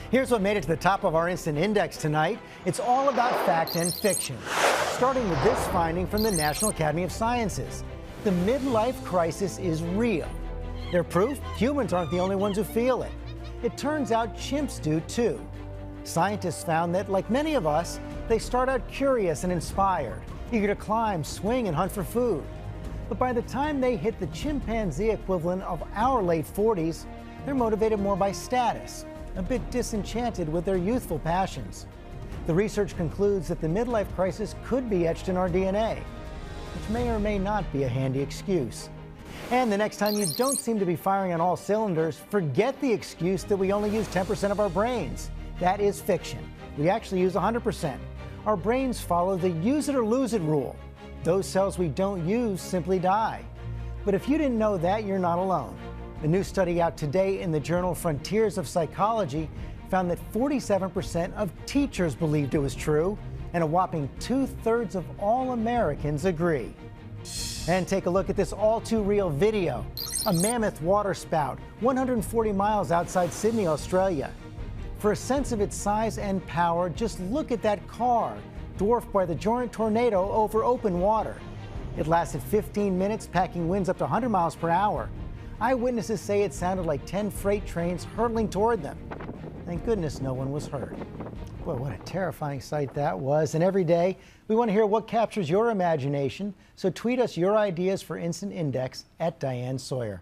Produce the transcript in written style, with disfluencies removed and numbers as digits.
Here's what made it to the top of our instant index tonight. It's all about fact and fiction. Starting with this finding from the National Academy of Sciences. The midlife crisis is real. Their proof? Humans aren't the only ones who feel it. It turns out chimps do too. Scientists found that, like many of us, they start out curious and inspired, eager to climb, swing, and hunt for food. But by the time they hit the chimpanzee equivalent of our late 40s, they're motivated more by status, a bit disenchanted with their youthful passions. The research concludes that the midlife crisis could be etched in our DNA, which may or may not be a handy excuse. And the next time you don't seem to be firing on all cylinders, forget the excuse that we only use 10% of our brains. That is fiction. We actually use 100%. Our brains follow the use it or lose it rule. Those cells we don't use simply die. But if you didn't know that, you're not alone. A new study out today in the journal Frontiers of Psychology found that 47% of teachers believed it was true, and a whopping 2/3 of all Americans agree. And take a look at this all-too-real video. A mammoth water spout 140 miles outside Sydney, Australia. For a sense of its size and power, just look at that car, dwarfed by the giant tornado over open water. It lasted 15 minutes, packing winds up to 100 miles per hour. Eyewitnesses say it sounded like 10 freight trains hurtling toward them. Thank goodness no one was hurt. Boy, what a terrifying sight that was. And every day, we want to hear what captures your imagination. So tweet us your ideas for Instant Index at Diane Sawyer.